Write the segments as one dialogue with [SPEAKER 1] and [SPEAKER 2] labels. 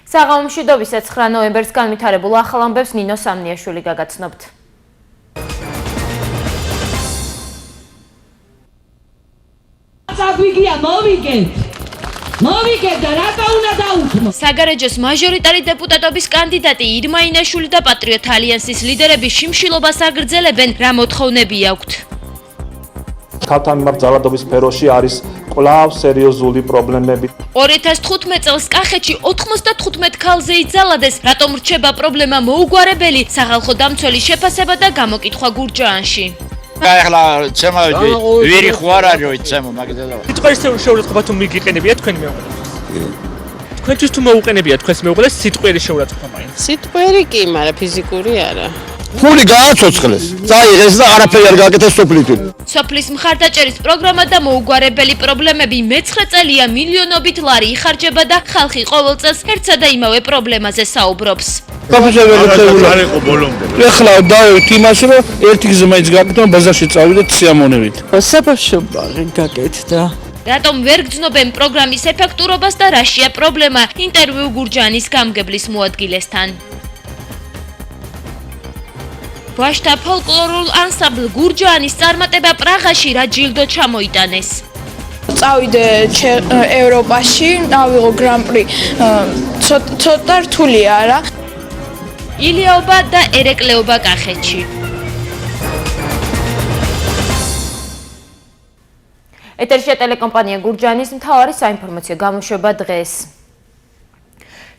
[SPEAKER 1] საღამომშვიდობისა 9 ნოემბერს განვითარებულ ახალ ამბებს ნინო სამნიაშვილი გაგაცნობთ. საგარეჯოს მაჟორიტარი დეპუტატობის კანდიდატი ირმა ინაშვილი და პატრიოტ ალიანსის ლიდერები შიმშილობას აგრძელებენ, რა მოთხოვნები აქვთ.
[SPEAKER 2] ქალთა მიმართ ძალადობის სფეროში არის კვლავ სერიოზული პრობლემები.
[SPEAKER 1] 2015 წელს კახეთში 95 ქალზე იძალადეს, რატომ რჩება პრობლემა მოუგვარებელი, სახალხო დამცველი შეფასება და გამოკითხვა გურჯაანში.
[SPEAKER 3] ახლა ცემა ვირი ხوار არის ცემო მაგდალა.
[SPEAKER 4] სიტყვის შეურაცხყოფა თუ მიგიყენებია თქვენ მეუღლეს. თქვენთვის თუ მოუყენებია თქვენს მეუღლეს სიტყვის შეურაცხყოფა მაინც.
[SPEAKER 5] სიტყვერი კი, მაგრამ ფიზიკური არა.
[SPEAKER 3] ფული გააცოცხლეს. წაიღეს და არაფერი არ გააკეთეს სოფლითი.
[SPEAKER 1] სოფლის მხარდაჭერის პროგრამა და მოუგვარებელი პრობლემები მე-9 წელია მილიონობით ლარი იხარჯება და ხალხი ყოველ წელს ერთსა და იმავე პრობლემაზე საუბრობს.
[SPEAKER 3] ეხლა დავით იმაში, რომ ერთი გზა მაინც გაკეთდა, ბაზარში წავიდეთ სიამონებით.
[SPEAKER 5] საფაფშო ბაღი გაკეთდა.
[SPEAKER 1] რატომ ვერ გრძნობენ პროგრამის ეფექტურობას და რაშია პრობლემა? ინტერვიუ გურჯაანის გამგებლის მოადგილესთან. ვაშთა ფოლკლორულ ანსამბლ გურჯაანის წარმატება პრაღაში რა ჯილდო ჩამოიტანეს.
[SPEAKER 6] წავიდე ევროპაში, ავიღო გრან-პრი. ცოტა რთულია რა.
[SPEAKER 1] ილიაობა და ერეკლეობა კახეთში. ეთერშია ტელეკომპანია გურჯაანის მთავარი საინფორმაციო გამოშვება დღეს.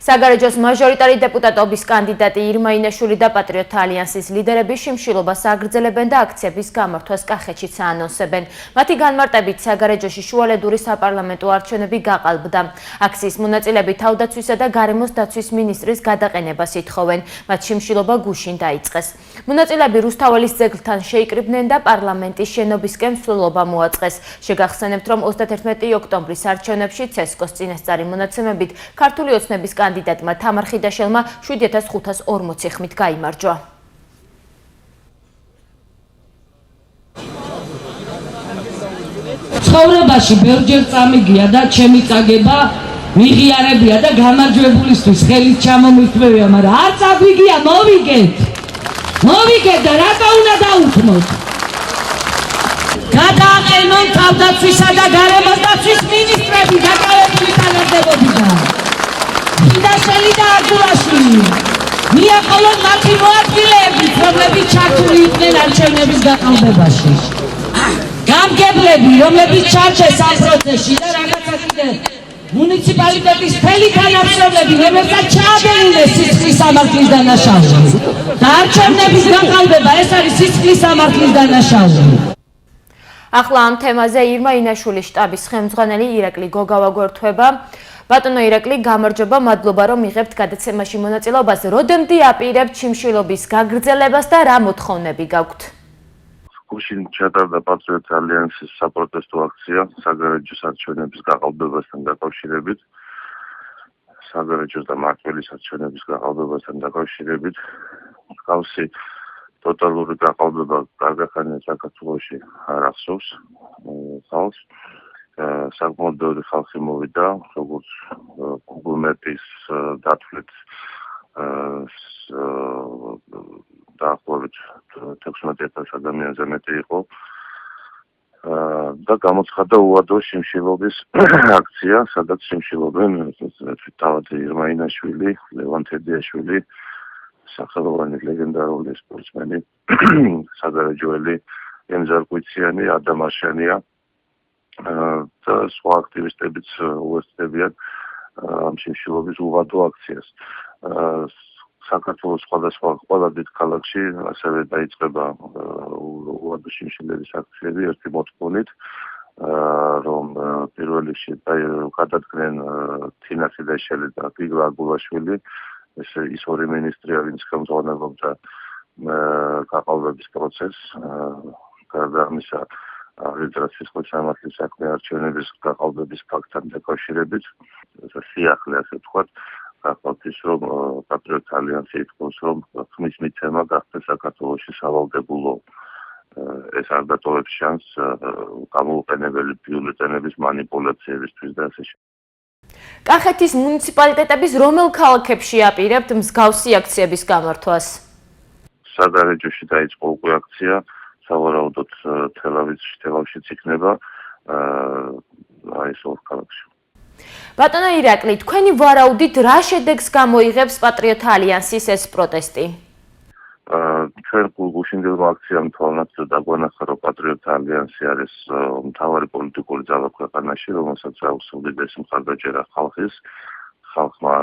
[SPEAKER 1] საგარეჯოს მაჟორიტარი დეპუტატობის კანდიდატი ირმა ინაშვილი და პატრიოტ ალიანსის ლიდერები შიმშილობას აგრძელებენ და აქციების გამართვას კახეთშიც აანონსებენ. მათი განმარტებით საგარეჯოში შუალედური საპარლამენტო არჩევნები გაყალბდა. აქციის მონაწილეები თავდაცვისა და გარემოს დაცვის მინისტრის გადაყენებას ითხოვენ. მათ შიმშილობა გუშინ დაიწყეს. მონაწილეები რუსთაველის ძეგლთან შეიკრიბნენ და პარლამენტის შენობისკენ მსვლელობა მოაწყეს. შეგახსენებთ, რომ 31 ოქტომბრის არჩევნებში ცესკოს წინასწარი მონაცემებით ქართული ოცნების კანდიდატმა თამარ ხიდაშელმა 7540 ხმით გაიმარჯვა.
[SPEAKER 7] ცხოვრებაში ბევრჯერ წამიგია და ჩემი წაგება მიღიარებია და გამარჯვებულისთვის ხელით ჩამომიწვევია, მაგრამ არ წაგვიგია, მოვიგეთ და რატო უნდა დაუთმოთ? გადააყენონ თავდაცვისა და გარემოს დაცვის მინისტრები დაკავებული თანამდებობიდან. ხიდაშელი და აგულაშვილი მიაყოლონ მათი მოადგილეები, რომლებიც ჩართული იყვნენ არჩევნების გაყალბებაში. გამგებლები, რომლებიც ჩარჩეს ამ პროცესში და რაღაცა კიდე მუნიციპალიტეტის მთელი თანამშრომლები, რომლებსაც ჩააბენინეს სისხლის სამართლის დანაშაული. და არჩევნების გაყალბება ეს არის სისხლის სამართლის დანაშაული.
[SPEAKER 1] ახლა ამ თემაზე ირმა ინაშვილის შტაბის ხელმძღვანელი ირაკლი გოგავა გვერდება. ბატონო ირაკლი, გამარჯობა, მადლობა რომ იღებთ გადაცემაში მონაწილეობას. როდემდე აპირებთ შიმშილობის გაგრძელებას და რა მოთხოვნები გაქვთ?
[SPEAKER 8] გუშინ ჩატარდა პატრიოტ ალიანსის საპროტესტო აქცია საგარეჯოს არჩევნების გაყალბებასთან დაკავშირებით. საგარეჯოს და მარტვილის არჩევნების გაყალბებასთან დაკავშირებით. მსგავსი ტოტალური გაყალბება გარდაქმნა საქართველოში არ ახსოვს ხალხს. საკმაოდ ბევრი ხალხი მოვიდა, როგორც გუბერნატორის დათვლით დაახლოებით 16000 ადამიანზე მეტი იყო და გამოცხადდა უადო შიმშილობის აქცია, სადაც შიმშილობენ თავად ირმა ინაშვილი, ლევან თედიაშვილი, სახელოვანი ლეგენდარული სპორტსმენი, საგარეჯოელი ემზარ კვიციანი, ადამ აშენია და სხვა აქტივისტებიც უერთდებიან ამ შიმშილობის უღადო აქციას. საქართველოს სხვადასხვა ყველა დიდ ქალაქში ასევე დაიწყება უღადო შიმშილების აქციები ერთი მოთხოვნით, რომ პირველ რიგში გადადგნენ თინა ხიდაშელი და გიგლა აგულაშვილი, ის ორი მინისტრი, ვინც ხელმძღვანელობდა გაყალბების პროცესს, გარდა ამისა რედაქციის სისხლის საქმე არჩევნების გაყალბების ფაქტთან დაკავშირებით, სიახლე ასე ვთქვათ, გახვალთ ის, რომ პატრიოტ ალიანსი ითქვას, რომ ხმის მიცემა გახდეს საქართველოში სავალდებულო. ეს არ დატოვებს შანსს გამოუყენებელი ბიულეტენების მანიპულაციებისთვის და ასე.
[SPEAKER 1] კახეთის მუნიციპალიტეტების რომელ ქალაქებში აპირებთ მსგავსი აქციების გამართვას?
[SPEAKER 8] საგარეჯოში დაიწყო უკვე აქცია, სავარაუდოდ თელავიშიც იქნება ეს ორ ქალაქში.
[SPEAKER 1] ბატონო ირაკლი, თქვენი ვარაუდით რა შედეგს გამოიღებს პატრიოტთა ალიანსის ეს პროტესტი?
[SPEAKER 8] ჩვენ გუშინდელმა აქციამ თვალნათ დაგვანახა, რომ პატრიოტთა ალიანსი არის მთავარი პოლიტიკური ძალა ქვეყანაში, რომელსაც აქვს უდიდესი მხარდაჭერა ხალხმა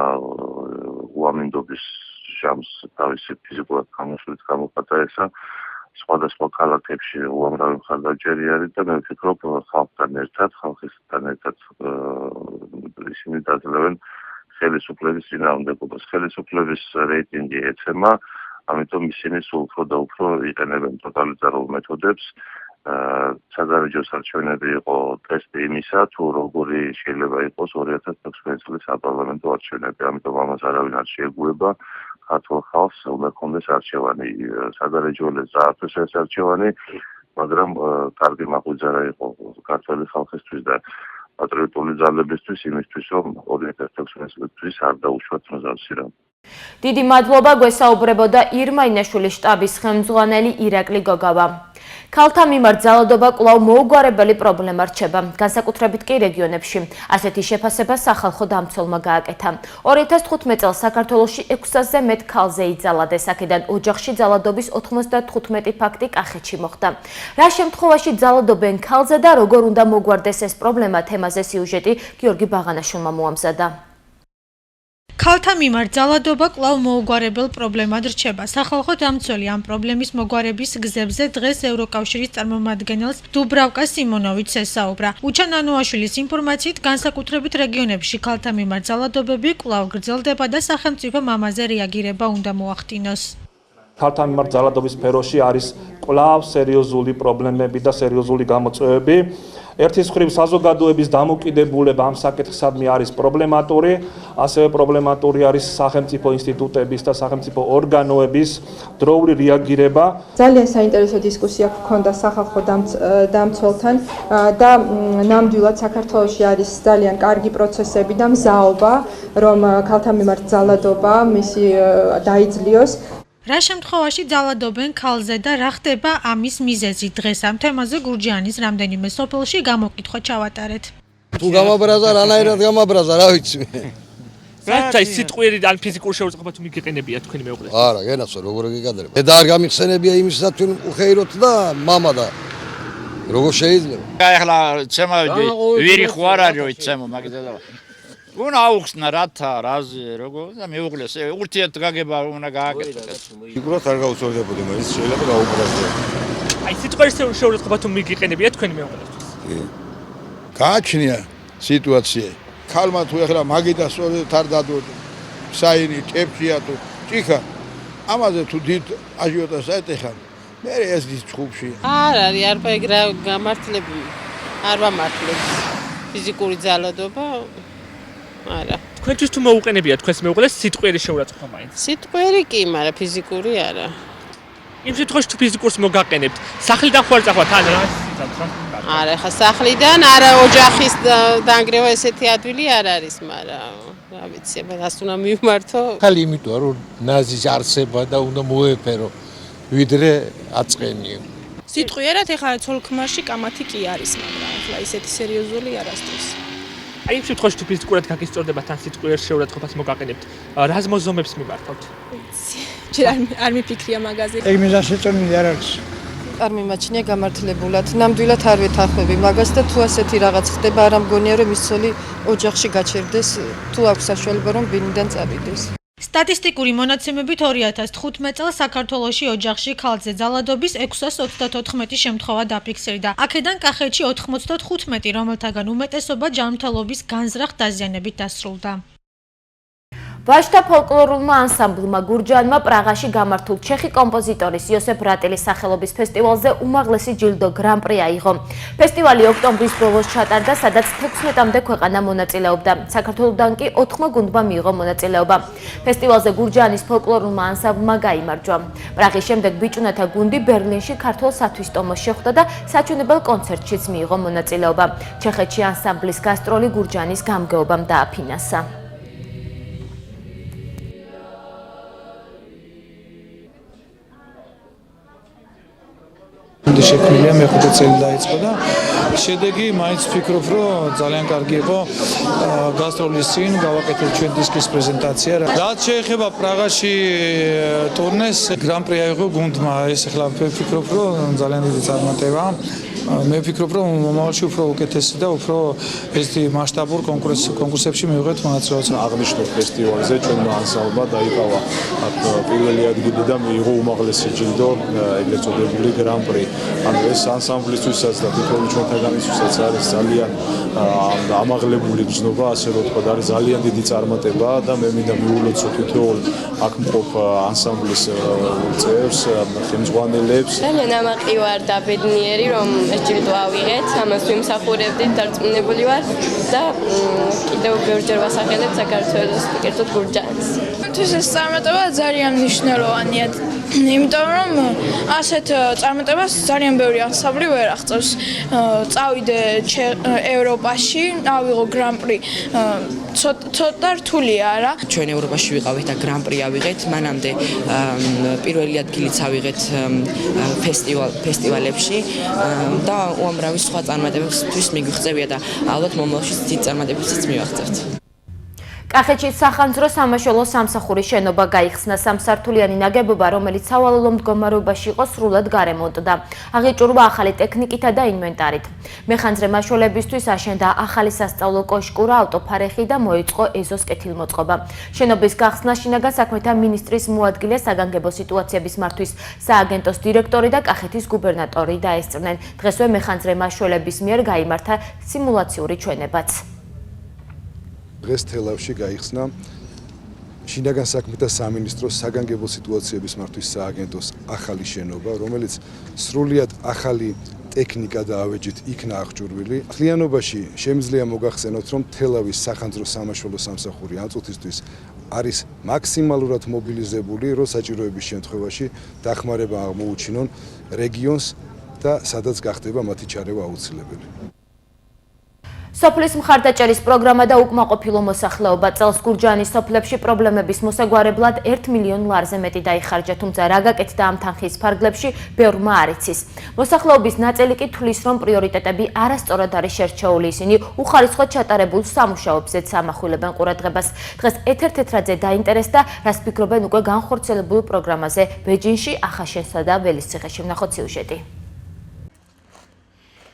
[SPEAKER 8] უამინდობის ჟამს თავისი ფიზიკურად გამოშვით გამოპატაესა. სხვადასხვა ქალაქებში უამრავი მხარდაჭერი არის და მე ვფიქრობ, ხალხისთან ერთად ისინი დაძლევენ ხელისუფლების წინააღმდეგობას. ხელისუფლების რეიტინგი ეცემა, ამიტომ ისინი სულ უფრო და უფრო იყენებენ ტოტალიტარულ მეთოდებს. საგარეჯოს არჩევნები იყო ტესტი იმისა, თუ როგორი შეიძლება იყოს 2016 წლის საპარლამენტო არჩევნები. ამიტომ ამას არავინ არ შეეგუება. ქართულ ხალხს უნდა ჰქონდეს არჩევანი, საგარეჯოელებს დაართვეს ეს არჩევანი, მაგრამ კარგი მაყურძარა იყო ქართული ხალხისთვის და პატრიოტული ძალებისთვის იმისთვის, რომ 2016 წლის არ დაუშვათ მსგავსი რამ.
[SPEAKER 1] დიდი მადლობა, გვესაუბრებოდა ირმა ინაშვილის შტაბის ხელმძღვანელი ირაკლი გოგავა. ქალთა მიმართ ძალადობა კვლავ მოუგვარებელი პრობლემა რჩება, განსაკუთრებით კი რეგიონებში. ასეთი შეფასება სახალხო დამცველმა გააკეთა. 2015 წელს საქართველოში 600-ზე მეტ ქალზე იძალადეს, აქედან ოჯახში ძალადობის 95 ფაქტი კახეთში მოხდა. რა შემთხვევაში ძალადობენ ქალზე და როგორ უნდა მოგვარდეს ეს პრობლემა, თემაზე სიუჟეტი გიორგი ბაღანაშვილმა მოამზადა.
[SPEAKER 9] ქალთა მიმართ ძალადობა კვლავ მოუგვარებელ პრობლემად რჩება. სახალხო დამცველი ამ პრობლემის მოგვარების გზებზე დღეს ევროკავშირის წარმომადგენელს დუბრავკა სიმონოვიჩს ესაუბრა. უჩა ნანოაშვილის ინფორმაციით, განსაკუთრებით რეგიონებში ქალთა მიმართ ძალადობები კვლავ გრძელდება და სახელმწიფომ ამაზე რეაგირება უნდა მოახდინოს.
[SPEAKER 2] ქალთა მიმართ ძალადობის სფეროში არის კვლავ სერიოზული პრობლემები და სერიოზული გამოწვევები. ერთის მხრივ საზოგადოების დამოკიდებულება ამ საკითხსადმი არის პრობლემატური, ასევე პრობლემატური არის სახელმწიფო ინსტიტუტების და სახელმწიფო ორგანოების დროული რეაგირება.
[SPEAKER 10] ძალიან საინტერესო დისკუსია გქონდა სახალხო დამცველთან და ნამდვილად საქართველოში არის ძალიან კარგი პროცესები და მზაობა, რომ ქალთა მიმართ ძალადობა მისი დაიძლიოს.
[SPEAKER 9] რა შემთხვევაში ძალადობენ ქალზე და რა ხდება ამის მიზეზი? დღეს ამ თემაზე გურჯაანის რამდენიმე სოფელში გამოკითხვა ჩავატარეთ.
[SPEAKER 11] თუ გამაბრაზა, რანაირად გამაბრაზა, რა ვიცი მე.
[SPEAKER 4] რაცა ის სიტყვიერი ან ფიზიკური შეურაცხყოფა თუ მიგიყენებია თქვენი მეუღლე?
[SPEAKER 11] არა, გენაცო, როგორ გიგადრება. მე და არ გამიხსენებია იმისათვის თუ უხეიროთ და მამა და როგორ შეიძლება?
[SPEAKER 12] ახლა ცემა ვირი ხوار არის ცემო მაგიტელა. უნდა აუხსნა რათა, რაზე, როგორ და მეუღლეს ურთიერთგაგება უნდა გააკეთოს.
[SPEAKER 11] ფიგურად არ გაუწოდებოდი, მაგრამ შეიძლება გაუბრაზდე.
[SPEAKER 4] აი სიტყვიერი შეურაცხყოფა თუ მიგიყენებია თქვენი მეუღლესთვის?
[SPEAKER 11] გააჩნია სიტუაცია. ქალმა თუ ახლა მაგიდა სწორედ არ დადო საინი ტეფშია თუ ჭიქა ამაზე თუ დიდ აჟიოტაჟს ეტეხა მე ეს ის ჩხუბში
[SPEAKER 5] არ არის არბა ეგ რა გამართლები არ ვამართლებ ფიზიკური ძალადობა არა
[SPEAKER 4] თქვენთვის თუ მოუყენებია თქვენს მეუღლეს სიტყვიერი შეურაცხყოფა მაინც
[SPEAKER 5] სიტყვიერი კი მაგრამ ფიზიკური არა
[SPEAKER 4] იმ შემთხვევაში თუ ფიზიკურს მოგაყენებთ სახლიდან ხوار წახვათ ან რა
[SPEAKER 5] არა ხა სახლიდან არა ოჯახის დაანგრევა ესეთი ადვილი არ არის მაგრამ რა ვიცი მას უნდა მივმართო
[SPEAKER 13] ხალი იმიტომ რომ ნაზის არსება და უნდა მოეფერო ვიდრე აწყენიო
[SPEAKER 6] სიტყვიერად ეხლა ცოლქმარში კამათი კი არის მაგრამ ეხლა ისეთი სერიოზული არასდროს
[SPEAKER 4] აი იმ შემთხვევაში თუ ფიზიკურად გაგისწორდება თან სიტყვიერ შეურაცხყოფას მოგაყენებთ რა ზმოზომებს მიმართავთ
[SPEAKER 6] ჯერ არ მიფიქრია მაგაზე
[SPEAKER 14] ეგ მიზანშეწონილი არ არის
[SPEAKER 10] არ მიმაჩნია გამართლებულად ნამდვილად არ ვეთანხმები მაგას და თუ ასეთი რაღაც ხდება არ ამგონია რომ ის ცოლი ოჯახში გაჩერდეს თუ აქვს საშუალება რომ ბინიდან წავიდეს
[SPEAKER 9] სტატისტიკური მონაცემებით 2015 წელს საქართველოში ოჯახში ქალზე ძალადობის 634 შემთხვევა დაფიქსირდა. აქედან კახეთში 95, რომელთაგან უმეტესობა ჯანმრთელობის განზრახ დაზიანებით დასრულდა.
[SPEAKER 1] ვაჟთა ფოლკლორულმა ანსამბლმა გურჯაანმა პრაღაში გამართულ ჩეხი კომპოზიტორის იოსებ რატელის სახელობის ფესტივალზე უმაღლესი ჯილდო გრან-პრი აიღო. ფესტივალი ოქტომბრის ბოლოს ჩატარდა, სადაც 16-მდე ქვეყანა მონაწილეობდა. საქართველოდან კი 4 გუნდმა მიიღო მონაწილეობა. ფესტივალზე გურჯაანის ფოლკლორულმა ანსამბლმა გაიმარჯვა. პრაღის შემდეგ ბიჭუნათა გუნდი ბერლინში ქართულ სათვისტომოს შეხვდა და საჩვენებელ კონცერტშიც მიიღო მონაწილეობა. ჩეხეთში ანსამბლის გასტროლი გურჯაანის გამგეობამ დააფინანსა.
[SPEAKER 14] შექმნილია მეხუთე წელი დაიწყო და შედეგი მაინც ვფიქრობ, რომ ძალიან კარგი იყო გასტროლის წინ გავაკეთეთ ჩვენ დისკის პრეზენტაცია. რაც შეეხება პრაღაში ტურნეს, გრან-პრი აიღო გუნდმა. ეს ახლა ვფიქრობ, რომ ძალიან დიდი წარმატება. მე ვფიქრობ, რომ მომავალში უფრო უკეთესი და უფრო ესეთი მასშტაბურ კონკურსებში მივიღეთ მონაწილეობას.
[SPEAKER 15] აღნიშნულ ფესტივალზე ჩვენმა ანსამბლმა დაიკავა პირველი ადგილი და მიიღო უმაღლესი ჯილდო, ეგრეთ წოდებული გრან-პრი. ანუ ეს ანსამბლისთვისაც და თითოეული ჩვენთაგანისთვისაც არის ძალიან ამაღლებული გზნობა, ასე რომ ვთქვა, არის ძალიან დიდი წარმატება და მე მინდა მიულოცო თითოეულ აქ მყოფ ანსამბლის წევრს, ხელმძღვანელებს.
[SPEAKER 16] ძალიან ამაყი ვარ და ბედნიერი, რომ ჯილდო ავიღეთ, ამას ვიმსახურებდით, დარწმუნებული ვარ და კიდევ ბევრჯერ ვასახელებ საქართველოს, კერძოდ გურჯაანს.
[SPEAKER 6] მისთვის ეს წარმატება ძალიან მნიშვნელოვანია, იმიტომ რომ ასეთ წარმატებას ძალიან ბევრი ანსამბლი ვერ აღწევს. წავიდე ევროპაში, ავიღო გრან-პრი, ცოტა რთულია რა.
[SPEAKER 17] ჩვენ ევროპაში ვიყავით და გრან-პრი ავიღეთ, მანამდე პირველი ადგილიც ავიღეთ ფესტივალებში და უამრავი სხვა წარმატებებისთვის მიგვიღწევია და ალბათ მომავალში დიდ წარმატებებსაც მივაღწევთ.
[SPEAKER 1] კახეთში სახანძრო სამაშველო სამსახურის შენობა გაიხსნა. სამსართულიანი ნაგებობა, რომელიც სავალალო მდგომარეობაში იყო, სრულად გარემონტდა. აღიჭურვა ახალი ტექნიკითა და ინვენტარით. მეხანძრე მაშველებისთვის აშენდა ახალი სასწავლო კოშკი, ავტოფარეხი და მოიწყო ეზოს კეთილმოწყობა. შენობის გახსნა შინაგან საქმეთა მინისტრის მოადგილე საგანგებო სიტუაციების მართვის სააგენტოს დირექტორი და კახეთის გუბერნატორი დაესწრნენ. დღესვე მეხანძრე მაშველების მიერ გაიმართა სიმულაციური ჩვენებაც.
[SPEAKER 18] დღეს თელავში გაიხსნა შინაგან საქმეთა სამინისტროს საგანგებო სიტუაციების მართვის სააგენტოს ახალი შენობა, რომელიც სრულიად ახალი ტექნიკა და ავეჯით იქნა აღჭურვილი. მთლიანობაში შემიძლია მოგახსენოთ, რომ თელავის სახანძრო სამაშველო სამსახური ამ წუთისთვის არის მაქსიმალურად მობილიზებული, რომ საჭიროების შემთხვევაში დახმარება აღმოუჩინონ რეგიონს და სადაც გახდება მათი ჩარევა აუცილებელი.
[SPEAKER 1] სოფლის მხარდაჭერის პროგრამა და უკმაყოფილო მოსახლეობა. წელს გურჯაანის სოფლებში პრობლემების მოსაგვარებლად 1 მილიონ ლარზე მეტი დაიხარჯა, თუმცა რა გაკეთდა ამ თანხის ფარგლებში, ბევრმა არ იცის. მოსახლეობის ნაწილი კი თვლის, რომ პრიორიტეტები არასწორად არის შერჩეული, ისინი უხარისხოდ ჩატარებულ სამუშაოებზეც ამახვილებენ ყურადღებას. დღეს ეთერ თეთრაძე დაინტერესდა, რას ფიქრობენ უკვე განხორციელებულ პროგრამაზე ბეჯინში, ახაშენსა და ველისციხეში. ვნახოთ სიუჟეტი.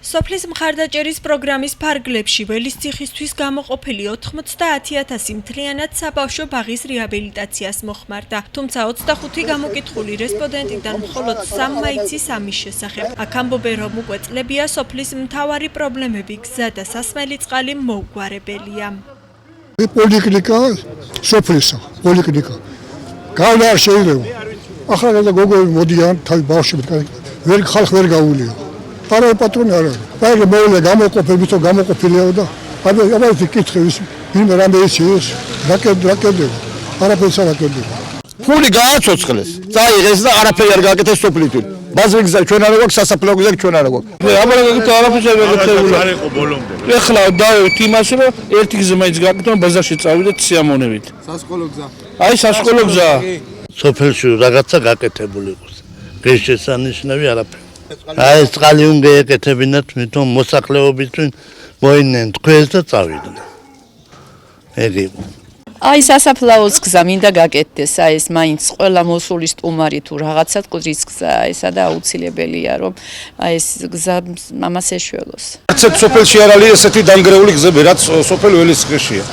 [SPEAKER 9] სოფლის მხარდაჭერის პროგრამის ფარგლებში ველისციხისთვის გამოყოფილი 90,000 მთლიანად საბავშვო ბაღის რეაბილიტაციას მოხმარდა. თუმცა 25 გამოკითხული რესპონდენტიდან მხოლოდ 3-მა იცის ამის შესახებ. აქ ამბობენ, რომ უკვე წლებია სოფლის მთავარი პრობლემები გზა და სასმელი წყალი მოუგვარებელია.
[SPEAKER 19] პოლიკლინიკა, სოფლისა, პოლიკლინიკა. გავლა არ შეიძლება. ახლა და გოგოები მოდიან თავი ბავშვებით, ხალხ ვერ გაუვლია. არა პატრონი არა. აი მოვლე გამოყოფები თუ გამოყოფილია და აბა ვიკითხების ვინმე რამე იცის რაკედება. არაფერს არ აკეთდება.
[SPEAKER 3] ფული გააცოცხლეს. წაიღეს და არაფერი არ გააკეთეს სოფლითი. ბაზრის გზა ჩვენ არ გვაქვს, სასაფლაო გზა ჩვენ არ გვაქვს. აბა არაფერს არ გააკეთებულა. არ იყო ბოლომდე. ეხლა დავით იმას რომ ერთი გზა მაინც გააკეთონ ბაზარში წავიდეთ სიამონებით.
[SPEAKER 19] სასკოლო გზა.
[SPEAKER 3] აი სასკოლო გზა.
[SPEAKER 20] სოფელში რაღაცა გაკეთებული იყოს. ღირსშესანიშნავი არაფერი. აი ეს წყალი უნდა ეკეთებინათ, მithom მოსახლეობისთვის მოიდნენ თქვენს და წავიდნენ. ეგ იყო.
[SPEAKER 21] აი სასაფლაოს გზა მინდა გაკეთდეს, აი ეს მაინც ყველა მოსული სტუმარი თუ რაღაცა ყურის გზა, ესა და აუცილებელია რომ აი ეს გზა მამას ეშველოს.
[SPEAKER 3] არცერთ სოფელში არ არის ესეთი დამგრეული გზები, რაც სოფელ ველისციხეშია.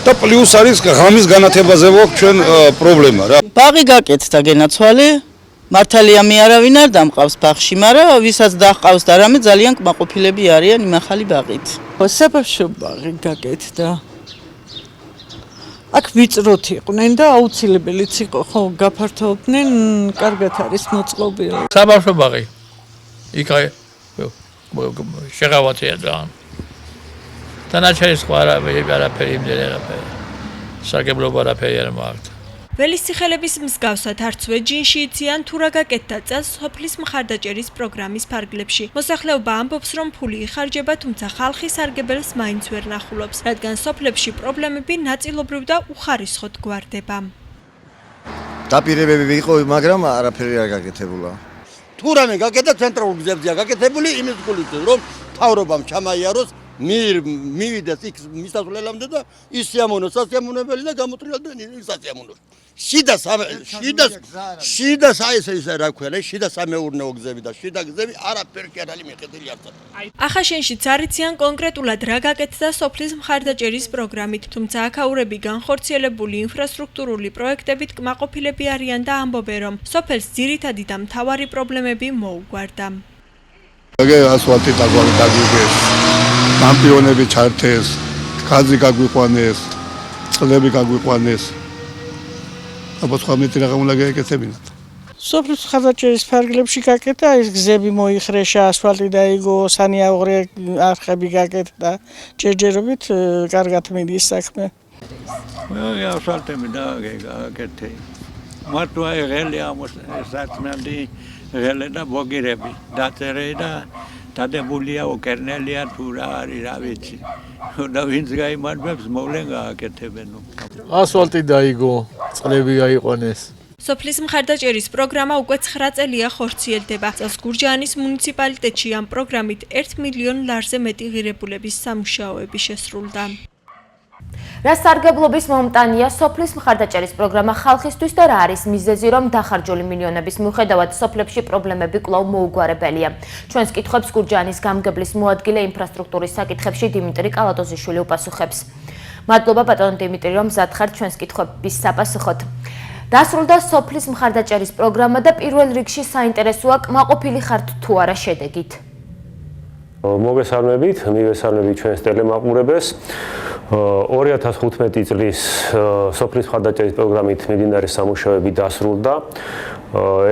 [SPEAKER 3] და პლუს არის ღამის განათებაზე გვაქვს ჩვენ პრობლემა რა.
[SPEAKER 21] ბაღი გაკეთდა გენაცვალე, მართალია მე არავინ არ დამყავს ბაღში, მაგრამ ვისაც დაჰყავს და რამე ძალიან კმაყოფილები არიან იმ ახალი ბაღით.
[SPEAKER 22] საბავშვო ბაღი გაკეთდა.
[SPEAKER 7] აქ ვიწროთ იყვნენ და აუცილებელიც იყო ხო გაფართოვდნენ კარგად არის მოწყობილი
[SPEAKER 3] საბავშვო ბაღი იქ შეღავათია ძალიან დანარჩენი სხვა არაფერი იმდენი არაფერი სარგებლობა არაფერი არ მაქვს
[SPEAKER 9] ველის ციხელების მსგავსად არც ვეჯინში იციან თუ რა გაკეთდა წელს სოფლის მხარდაჭერის პროგრამის ფარგლებში. მოსახლეობა ამბობს, რომ ფული იხარჯება, თუმცა ხალხი სარგებელს მაინც ვერ ნახულობს, რადგან სოფლებში პრობლემები ნაწილობრივ და უხარისხოდ გვარდება.
[SPEAKER 22] დაპირებები იყო, მაგრამ არაფერი არ გაკეთებულა. თუ რამე გაკეთდა ცენტრალურ გზებზეა გაკეთებული იმის გულით, რომ თავრობამ ჩამაიაროს მივიდეს იქ მისასვლელამდე და ის სიამოვნოს სასიამოვნებელი და გამოტრიალდნენ სასიამოვნოს. შიდა ესე რა ქვია, შიდა სამეურნეო გზები და შიდა გზები არაფერი არ არის მიყიდული არც.
[SPEAKER 9] ახაშენშიც არიციან კონკრეტულად რა გაკეთდა სოფლის მხარდაჭერის პროგრამით, თუმცა აქაურები განხორციელებული ინფრასტრუქტურული პროექტებით კმაყოფილები არიან და ამბობენ, რომ სოფელს ძირითადი და მთავარი პრობლემები მოუგვარდა.
[SPEAKER 3] ასფალტი დაგიგეს, კამპიონები ჩართეს, ხაზი გაგვიყვანეს, წყლები გაგვიყვანეს. აბა სხვა მეტი რაღაც უნდა გაეკეთებინათ.
[SPEAKER 7] სოფლის მხარდაჭერის ფარგლებში გაკეთდა ის გზები მოიხრეშა, ასფალტი დაიგო, სანიაღვრე არხები გაკეთდა. ჯერჯერობით კარგად მიდის საქმე.
[SPEAKER 23] ასფალტები გაკეთე. მარტო აი ღელი ამოსაცმენდი ღელე და ბოგირები დაწერე და დადებულია უკერნელია თუ რა არის რა ვიცი და ვინც გაიმარჯვებს მოვლენ გააკეთებენ
[SPEAKER 3] ასფალტი დაიგო წყლები გაიყვანეს
[SPEAKER 9] სოფლის მხარდაჭერის პროგრამა უკვე 9 წელია ხორციელდება. წელს გურჯაანის მუნიციპალიტეტში ამ პროგრამით 1 მილიონ ლარზე მეტი ღირებულების სამუშაოები შესრულდა. რა სარგებლობის მომტანია სოფლის მხარდაჭერის პროგრამა ხალხისთვის და რა არის მიზეზი, რომ დახარჯული მილიონების მიუხედავად სოფლებში პრობლემები კვლავ მოუგვარებელია. ჩვენს კითხვებს გურჯაანის გამგებლის მოადგილე ინფრასტრუქტურის საკითხებში დიმიტრი კალატოზიშვილი უპასუხებს. მადლობა ბატონო დიმიტრი, რომ მზად ხართ ჩვენს კითხვების საპასუხოდ. დასრულდა სოფლის მხარდაჭერის პროგრამა და პირველ რიგში საინტერესოა კმაყოფილი ხართ თუ არა შედეგით.
[SPEAKER 24] მოგესალმებით, მივესალმებით ჩვენს ტელემაყურებელს. 2015 წლის სოფლის მხარდაჭერის პროგრამით მიმდინარე სამუშაოები დასრულდა.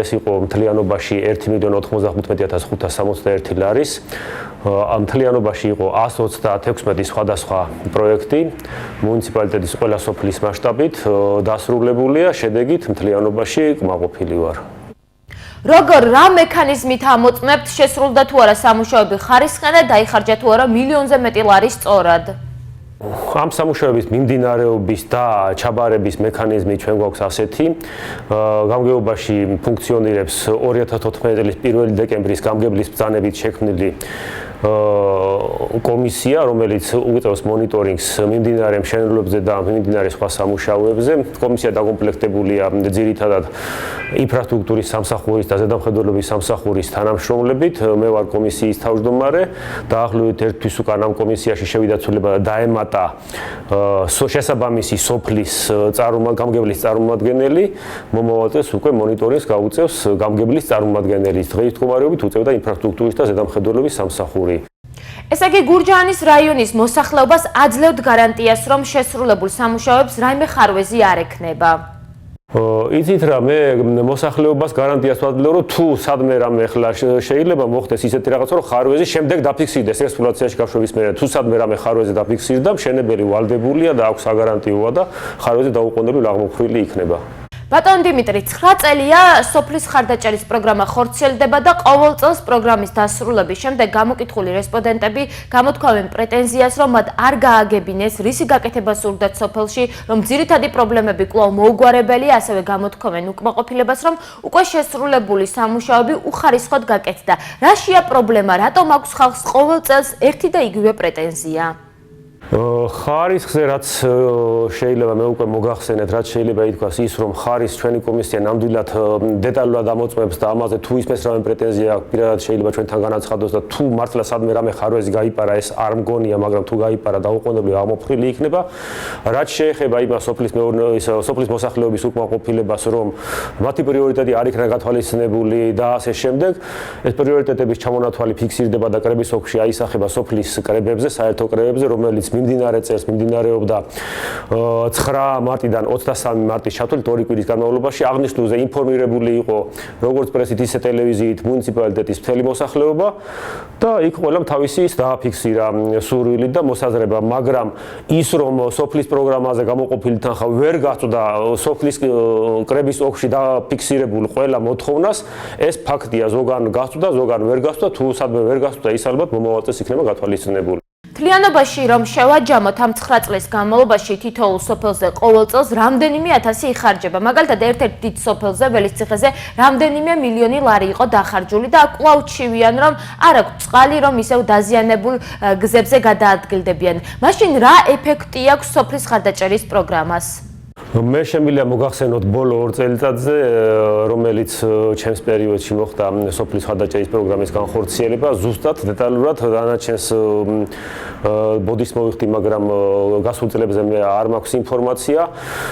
[SPEAKER 24] ეს იყო მთლიანობაში 1.95.561 ლარის. ამ მთლიანობაში იყო 136 სხვადასხვა პროექტი მუნიციპალიტეტის ყველა სოფლის მასშტაბით დასრულებულია, შედეგით მთლიანობაში კმაყოფილი ვარ.
[SPEAKER 1] როგორ რა მექანიზმით ამოწმებთ შესრულდა თუ არა სამუშაოები ხარისხიან და დაიხარჯა თუ არა მილიონზე მეტი ლარი სწორად?
[SPEAKER 24] ამ სამუშაოების მიმდინარეობის და ჩაბარების მექანიზმი ჩვენ გვაქვს ასეთი. გამგეობაში ფუნქციონირებს 2014 წლის 1 დეკემბრის გამგებლის ბრძანებით შექმნილი კომისია, რომელიც უწევს მონიტორინგს მიმდინარე მშენებლობებზე და მიმდინარე სხვა სამუშაოებზე. კომისია დაკომპლექტებულია ძირითადად ინფრასტრუქტურის სამსახურის და ზედამხედველობის სამსახურის თანამშრომლებით. მე ვარ კომისიის თავმჯდომარე. დაახლოებით ერთთვის უკან ამ კომისიაში შევიდა ცვლილება და დაემატა შესაბამისი სოფლის გამგებლის წარმომადგენელი. მომავალ წელს უკვე მონიტორინგს გაუწევს გამგებლის წარმომადგენელი. დღეის მდგომარეობით უწევდა ინფრასტრუქტურის და ზედამხედველობის სამსახური.
[SPEAKER 1] ესე იგი გურჯაანის რაიონის მოსახლეობას აძლევთ გარანტიას, რომ შესრულებულ სამუშაოებს რაიმე ხარვეზი არ ექნება.
[SPEAKER 24] იცით რა, მე მოსახლეობას გარანტიას ვაძლევ, რომ თუ სადმე რამე ახლა შეიძლება მოხდეს ისეთი რაღაცა, რომ ხარვეზი შემდეგ დაფიქსირდეს ექსპლუატაციაში გაშვების მერე, თუ სადმე რამე ხარვეზი დაფიქსირდა, მშენებელი ვალდებულია და აქვს საგარანტიოა და ხარვეზი დაუყოვნებლივ აღმოფხვილი იქნება.
[SPEAKER 1] ბატონ დიმიტრი, 9 წელია სოფლის მხარდაჭერის პროგრამა ხორციელდება და ყოველ წელს პროგრამის დასრულების შემდეგ გამოკითხული რესპონდენტები გამოთქვამენ პრეტენზიას, რომ მათ არ გააგებინეს რისი გაკეთება სურდათ სოფელში, რომ ძირითადი პრობლემები კვლავ მოუგვარებელია, ასევე გამოთქვამენ უკმაყოფილებას, რომ უკვე შესრულებული სამუშაოები უხარისხოდ გაკეთდა. რაშია პრობლემა, რატომ აქვს ხალხს ყოველ წელს ერთი და იგივე პრეტენზია?
[SPEAKER 24] ხარისხზე რაც შეიძლება მე უკვე მოგახსენეთ, რაც შეიძლება ითქვას ის, რომ ხარის ჩვენი კომისია ნამდვილად დეტალურად ამოწმებს და ამაზე თუ ისმეს რამე პრეტენზია აქვს, პირადად შეიძლება ჩვენთან განაცხადოს და თუ მართლა სადმე რამე ხარვეზი გაიპარა, ეს არ მგონია, მაგრამ თუ გაიპარა დაუყოვნებლივ აღმოფხვილი იქნება. რაც შეეხება იმას სოფლის მოსახლეობის უკმაყოფილებას, რომ მათი პრიორიტეტი არ იქნა გათვალისწინებული და ასე შემდეგ, ეს პრიორიტეტების ჩამონათვალი ფიქსირდება და კრების ოლქში აისახება სოფლის კრებებზე, საერთო კრებებზე, რომელიც მიმდინარე წელს მიმდინარეობდა 9 მარტიდან 23 მარტის ჩათვლით 2 კვირის განმავლობაში აღნიშნულზე ინფორმირებული იყო როგორც პრესით, ისე ტელევიზიით მუნიციპალიტეტის მთელი მოსახლეობა და იქ ყველამ თავისი დააფიქსირა სურვილი და მოსაზრება, მაგრამ ის რომ სოფლის პროგრამაზე გამოყოფილი თანხა ვერ გასწოდა სოფლის კრების ოლქში დაფიქსირებულ ყველა მოთხოვნას, ეს ფაქტია, ზოგან გასწოდა, ზოგან ვერ გასწოდა, თუ სადმე ვერ გასწოდა, ის ალბათ მომავალ წელს იქნება გათვალისწინებული.
[SPEAKER 1] მთლიანობაში რომ შევაჯამოთ ამ 9 წლის განმავლობაში თითოეულ სოფელზე ყოველ წელს რამდენიმე ათასი იხარჯება. მაგალითად, ერთ-ერთ დიდ სოფელზე, ველისციხეზე, რამდენიმე მილიონი ლარი იყო დახარჯული და კვლავ ჩივიან, რომ არ აქვს წყალი, რომ ისევ დაზიანებულ გზებზე გადაადგილდებიან. მაშინ რა ეფექტი აქვს სოფლის ხარდაჭერის პროგრამას?
[SPEAKER 24] მე შემიძლია მოგახსენოთ ბოლო 2 წელიწადზე, რომელიც ჩემს პერიოდში მოხდა სოფლის ხარდაჭერის პროგრამის განხორციელება, ზუსტად დეტალურად დანარჩენს ბოდის მოვიხდი, მაგრამ გასულ წლებზე მე არ მაქვს ინფორმაცია.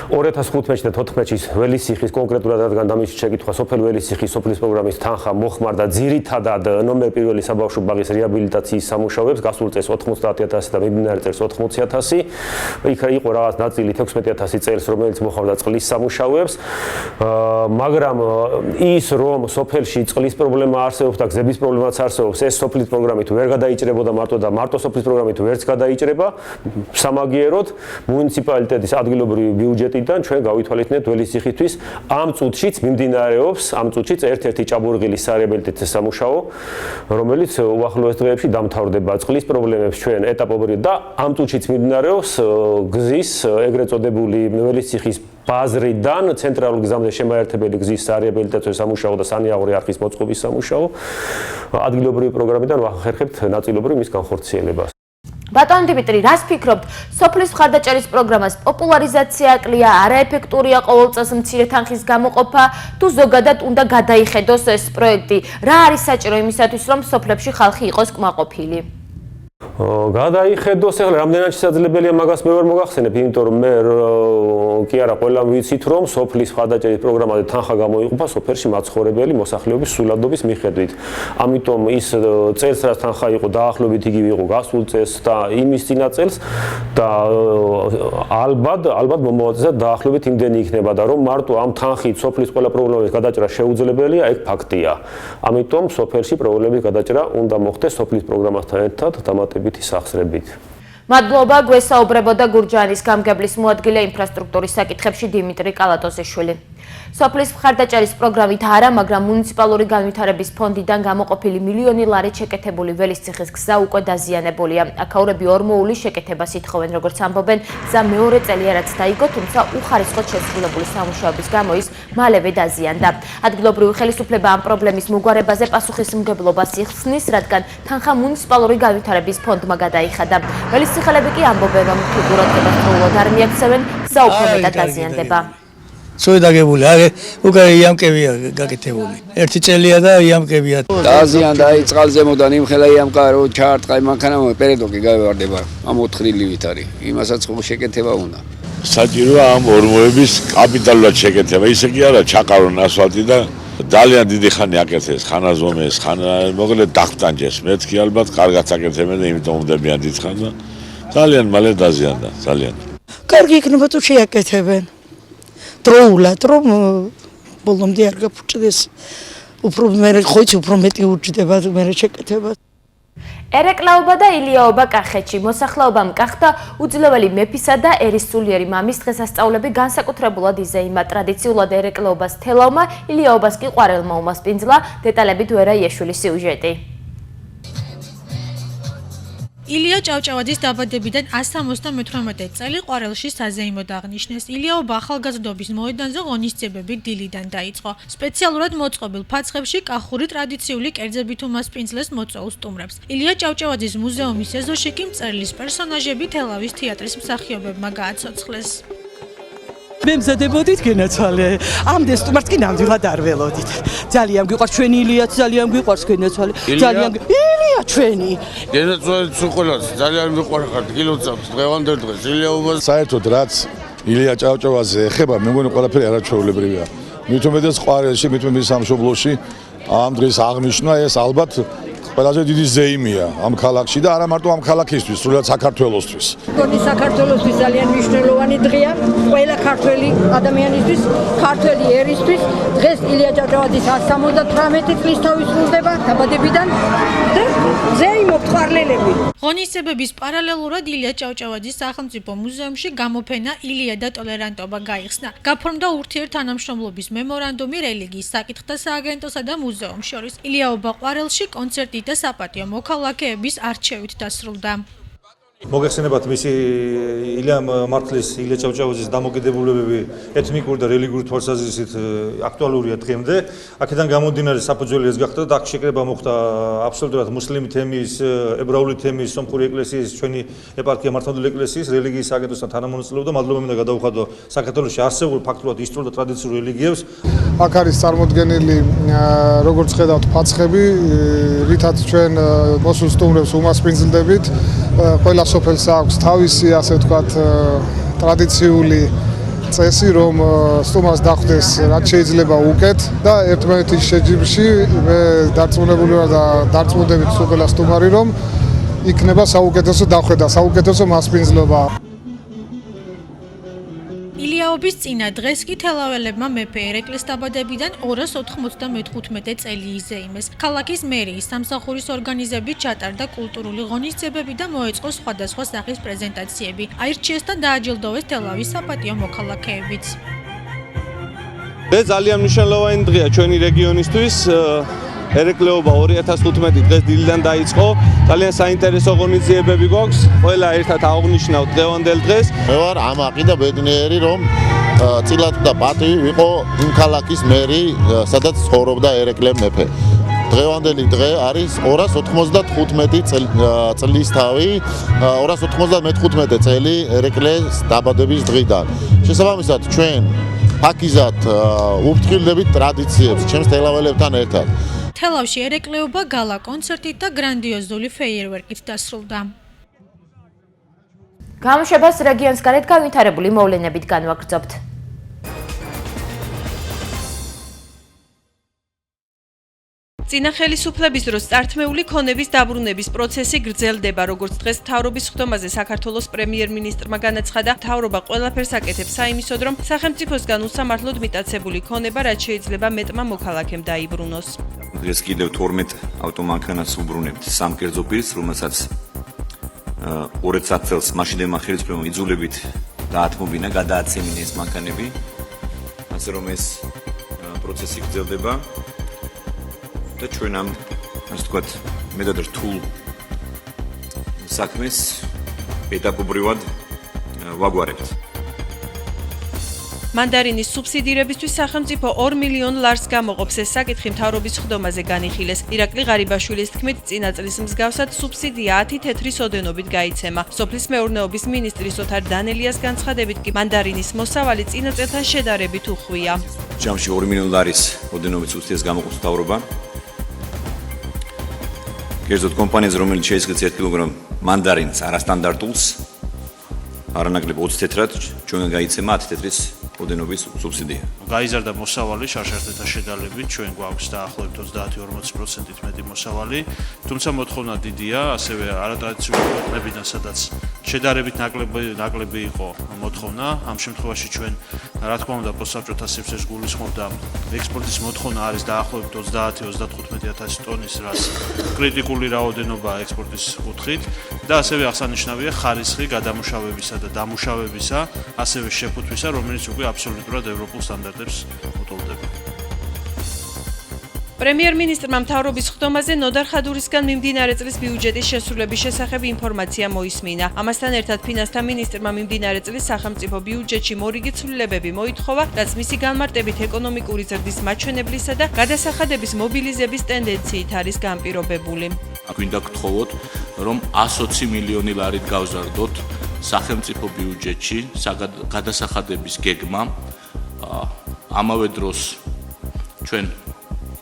[SPEAKER 24] 2015 და 2014-ის ველისიხის კონკრეტულად რადგან დამის შეკითხვა სოფელ ველისიხის სოფლის პროგრამის თანხა მოხმარდა ძირითადად ნომერ პირველი საბავშვო ბაღის რეაბილიტაციის სამუშაოებს, გასულ წელს 90.000 და მიმდინარე წელს 80.000. იქ იყო რაღაც ნაწილი 16.000 წელს, რომელიც მოხდა წყლის სამუშაოებს, მაგრამ ის რომ სოფელში წყლის პრობლემა არსებობს და გზების პრობლემაც არსებობს, ეს სოფლის პროგრამით ვერ გადაიჭრებოდა მარტო და მარტო სოფლის პროგრამით ვერც გადაიჭრება. სამაგიეროდ მუნიციპალიტეტის ადგილობრივი ბიუჯეტიდან ჩვენ გავითვალისწინეთ ველისიხისთვის ამ წუთშიც მიმდინარეობს, ამ წუთშიც ერთ-ერთი ჭაბურღილის სარეაბილიტაციო სამუშაო, რომელიც უახლოეს დღეებში დამთავრდება. წყლის პრობლემებს ჩვენ ეტაპობრივად და ამ წუთშიც მიმდინარეობს გზის ეგრეთ წოდებული ველისიხის ბაზრიდან ცენტრალურ გზამდე შემაერთებელი გზის სარეაბილიტაციო სამუშაო და სანიაღორი არხის მოწყობის სამუშაო ადგილობრივი პროგრამიდან ვახერხებთ ნაწილობრივ მის განხორციელებას.
[SPEAKER 1] ბატონ დიმიტრი, რას ფიქრობთ? სოფლის ხარდაჭერის პროგრამას პოპულარიზაცია აკლია, არაეფექტურია ყოველ წელს მცირე თანხის გამოყოფა, თუ ზოგადად უნდა გადაიხედოს ეს პროექტი? რა არის საჭირო იმისათვის, რომ სოფლებში ხალხი იყოს კმაყოფილი?
[SPEAKER 24] გადაიხედოს, ახლა რამდენად შესაძლებელია მაგას მე ვერ მოგახსენებ, იმიტომ რომ მე კი არა ყველამ ვიცით, რომ სოფლის ხარდაჭერის პროგრამაზე თანხა გამოიყოფა სოფელში მაცხოვრებელი მოსახლეობის სულადობის მიხედვით. ამიტომ ის წელს რაც თანხა იყო დაახლოებით იგივე იყო გასულ წელს და იმის წინა წელს და ალბათ მომავალ წელს დაახლოებით იმდენი იქნება და რომ მარტო ამ თანხით სოფლის ყველა პრობლემის გადაჭრა შეუძლებელია, ეგ ფაქტია. ამიტომ სოფელში პრობლემის გადაჭრა უნდა მოხდეს სოფლის პროგრამასთან ერთად დამატებითი სახსრებით.
[SPEAKER 1] მადლობა, გვესაუბრებოდა გურჯაანის გამგებლის მოადგილე ინფრასტრუქტურის საკითხებში დიმიტრი კალატოზიშვილი. სოფლის ხარდაჭერის პროგრამით არა, მაგრამ მუნიციპალური განვითარების ფონდიდან გამოყოფილი მილიონი ლარი შეკეთებული ველისციხის გზა უკვე დაზიანებულია. აქაურები ორმოული შეკეთებას ითხოვენ, როგორც ამბობენ, გზა მეორე წელია რაც დაიგო, თუმცა უხარისხოდ შესრულებული სამუშაოების გამო ის მალევე დაზიანდა. ადგილობრივი ხელისუფლება ამ პრობლემის მოგვარებაზე პასუხისმგებლობას იხსნის, რადგან თანხა მუნიციპალური განვითარების ფონდმა გადაიხადა. ველისციხელები კი ამბობენ, რომ თუ ყურადღებას სრულად არ მიაქცევენ, გზა უფრო მეტად დაზიანდება.
[SPEAKER 2] სოიდაგებული, არა, უკვე იამკებია გაკეთებული. ერთი წელია და იამკებია.
[SPEAKER 8] დაზიანდა, აი წყალზემოდან იმხელა იამკარო ჩაარტყა მანქანა პერედოკი გავევარდება. ამ 4 დილივით არის. იმასაც ხო შეკეთება უნდა.
[SPEAKER 13] საჭიროა ამ ორმოების კაპიტალურად შეკეთება. ისე კი არა, ჩაყარონ ასფალტი და ძალიან დიდი ხანი აკეთეს, ხანაზომეს, მოკლედ დახტანჯეს. მეც კი ალბათ კარგად აკეთებენ და იმიტომ უნდებიან დიდხან და ძალიან მალე დაზიანდა, ძალიან.
[SPEAKER 7] კარგი იქნება თუ შეაკეთებენ. დროულად რომ ბოლომდე არ გაფუჭდეს, უფრო მე ხოიც უფრო მეტი ურჩდება მე შეკეთება.
[SPEAKER 1] ერეკლაობა და ილიაობა კახეთში მოსახლეობამ გახდა უძლეველი მეფისა და ერისსულიერი მამის დღესასწაულები განსაკუთრებულად იზეიმა. ტრადიციულად ერეკლაობას თელავმა, ილიაობას კი ყვარელმა უმასპინძლა. დეტალებით ვერა იაშვილის სიუჟეტი.
[SPEAKER 9] ილია ჭავჭავაძის დაბადებიდან 178 წელი ყვარელში საზეიმოდ აღნიშნეს. ილიაობა ახალგაზრდობის მოედანზე ღონისძიებები დილიდან დაიწყო. სპეციალურად მოწყობილ ფაცხებში კახური ტრადიციული კერძებით უმასპინძლეს მოწვეულ სტუმრებს. ილია ჭავჭავაძის მუზეუმის ეზოში კი მწერლის პერსონაჟები თელავის თეატრის მსახიობებმა გააცოცხლეს.
[SPEAKER 11] მე მზადებოდით გენაცვალე. ამდენ სტუმარს კი ნამდვილად არ ველოდით. ძალიან გვიყვარს ჩვენი ილიაც, ძალიან გვიყვარს გენაცვალე. ძალიან ილია ჩვენი.
[SPEAKER 13] გენაცვალე სულ ძალიან მიყვარს ხარ, გილოცავს დღევანდელ დღეს ილიაობას.
[SPEAKER 18] საერთოდ რაც ილია ჭავჭავაძე ეხება, მე მგონი ყველაფერი არაჩვეულებრივია. მით უმეტეს ყვარელში, მით უმეტეს სამშობლოში ამ დღეს აღნიშნა ეს ალბათ ყველაზე დიდი ზეიმია ამ ქალაქში და არა მარტო ამ ქალაქისთვის, სრულად საქართველოსთვის.
[SPEAKER 12] გონი საქართველოსთვის ძალიან მნიშვნელოვანი
[SPEAKER 4] ძალიან დღეა ყველა ქართველი ადამიანისთვის, ქართველი ერისთვის. დღეს ილია ჭავჭავაძის 178 წლის თავი სრულდება დაბადებიდან და ზეიმობთ ხარლელები.
[SPEAKER 9] ღონისძიებების პარალელურად ილია ჭავჭავაძის სახელმწიფო მუზეუმში გამოფენა ილია და ტოლერანტობა გაიხსნა. გაფორმდა ურთიერთთანამშრომლობის მემორანდუმი რელიგიის საკითხთა სააგენტოსა და მუზეუმს შორის. ილიაობა ყვარელში კონცერტი და საპატიო მოქალაქეების არჩევით დასრულდა.
[SPEAKER 5] მოგეხსენებათ მისი ილია მართლის ილია ჭავჭავაძის დამოკიდებულებები ეთნიკური და რელიგიური თვალსაზრისით აქტუალურია დღემდე. აქედან გამომდინარე საფუძველი ეს გახდა და აქ შეკრება მოხდა აბსოლუტურად მუსლიმი თემის, ებრაული თემის, სომხური ეკლესიის, ჩვენი ეპარქია მართლმადიდებელი ეკლესიის რელიგიის სააგენტოსთან თანამონაწილეობდა. მადლობა მინდა გადავუხადო საქართველოში არსებულ ფაქტურად ისტორიულ და ტრადიციულ რელიგიებს.
[SPEAKER 10] აქ არის წარმოდგენილი როგორც ხედავთ ფაცხები, რითაც ჩვენ მოსულ სტუმრებს უმასპინძლდებით. ყველა სოფელს აქვს თავისი, ასე ვთქვათ, ტრადიციული წესი, რომ სტუმარს დახვდეს რაც შეიძლება უკეთ და ერთმანეთის შეჯიბრში მე დარწმუნებული ვარ და დარწმუნდებით ყველა სტუმარი, რომ იქნება საუკეთესო დახვედა, საუკეთესო მასპინძლობა.
[SPEAKER 9] ილიაობის წინა დღეს კი თელაველებმა მეფე ერეკლეს დაბადებიდან 295 წელი იზეიმეს. ქალაქის მერიის სამსახურის ორგანიზებით ჩატარდა კულტურული ღონისძიებები და მოეწყო სხვადასხვა სახის პრეზენტაციები. აირჩიეს და დააჯილდოვეს თელავის საპატიო მოქალაქეებიც.
[SPEAKER 12] ეს ძალიან მნიშვნელოვანი დღეა ჩვენი რეგიონისთვის. ერეკლეობა 2015 დღეს დილიდან დაიწყო. ძალიან საინტერესო ღონისძიებები გვაქვს. ყველა ერთად აღვნიშნავთ დღევანდელ დღეს.
[SPEAKER 25] მე ვარ ამაყი და ბედნიერი, რომ წილად და პატივი ვიყო იმ ქალაქის მერი, სადაც ცხოვრობდა ერეკლე მეფე. დღევანდელი დღე არის 295 წლის თავი, 295 წელი ერეკლეს დაბადების დღიდან. შესაბამისად ჩვენ ფაქიზად უფრთხილდებით ტრადიციებს ჩემს თელაველებთან ერთად.
[SPEAKER 9] თელავში ერეკლეობა გალა კონცერტით და გრანდიოზული ფეიერვერკით დასრულდა.
[SPEAKER 1] გამოშვებას რეგიონს გარეთ განვითარებული მოვლენებით განვაგრძობთ.
[SPEAKER 26] წინა ხელისუფლების დროს წართმეული ქონების დაბრუნების პროცესი გრძელდება, როგორც დღეს მთავრობის ხდომაზე საქართველოს პრემიერ-მინისტრმა განაცხადა, მთავრობა ყველაფერს აკეთებს საიმისოდ, რომ სახელმწიფოსგან უსამართლოდ მიტაცებული ქონება რაც შეიძლება მეტმა მოქალაქემ დაიბრუნოს.
[SPEAKER 27] დღეს კიდევ 12 ავტომანქანას უბრუნებთ სამ კერძო პირს, რომელსაც 200 წელს მაშინდელმა ხელისუფლებამ იძულებით დაათმობინა, გადააცემინა ეს მანქანები, ასე რომ ეს პროცესი გრძელდება. და ჩვენ ამ ასე ვთქვათ მეტად რთულ საქმეს ეტაპობრივად ვაგვარებთ.
[SPEAKER 26] მანდარინის სუბსიდირებისთვის სახელმწიფო 2 მილიონ ლარს გამოყოფს. ეს საკითხი მთავრობის ხდომაზე განიხილეს. ირაკლი ღარიბაშვილის თქმით, წინა წლის მსგავსად სუბსიდია 10 თეთრის ოდენობით გაიცემა. სოფლის მეურნეობის მინისტრის ოთარ დანელიას განცხადებით კი მანდარინის მოსავალი წინა წელთან შედარებით უხვია.
[SPEAKER 27] ჯამში 2 მილიონ ლარის ოდენობით სუბსიდიას გამოყოფს მთავრობა. კერძოდ კომპანიაზე, რომელიც შეისხეს 1 კილოგრამ მანდარინს არასტანდარტულს, არანაკლებ 20 თეთრად, ჩვენ გაიცემა 10 თეთრის ოდენობის სუბსიდია.
[SPEAKER 28] გაიზარდა მოსავალი შარშარტეთან შედარებით, ჩვენ გვაქვს დაახლოებით 30-40%-ით მეტი მოსავალი, თუმცა მოთხოვნა დიდია, ასევე არატრადიციული ქვეყნებიდან, სადაც შედარებით ნაკლები იყო მოთხოვნა. ამ შემთხვევაში ჩვენ, რა თქმა უნდა, პოსტსაბჭოთა სივრცეს გულისხმობდა ექსპორტის მოთხოვნა არის დაახლოებით 30-35 ტონის, რაც კრიტიკული რაოდენობაა ექსპორტის კუთხით და ასევე აღსანიშნავია ხარისხი გადამუშავებისა და დამუშავებისა, ასევე შეფუთვისა, რომელიც უკვე აბსოლუტურად ევროპულ სტანდარტებს უტოლდება.
[SPEAKER 26] პრემიერ-მინისტრმა მთავრობის ხდომაზე ნოდარ ხადურისგან მიმდინარე წლის ბიუჯეტის შესრულების შესახებ ინფორმაცია მოისმინა. ამასთან ერთად ფინანსთა მინისტრმა მიმდინარე წლის სახელმწიფო ბიუჯეტში მორიგი ცვლილებები მოითხოვა, რაც მისი განმარტებით ეკონომიკური ზრდის მაჩვენებლისა და გადასახადების მობილიზების ტენდენციით არის განპირობებული.
[SPEAKER 29] აქ მინდა გთხოვოთ, რომ 120 მილიონი ლარით გავზარდოთ სახელმწიფო ბიუჯეტში გადასახადების გეგმა. ამავე დროს ჩვენ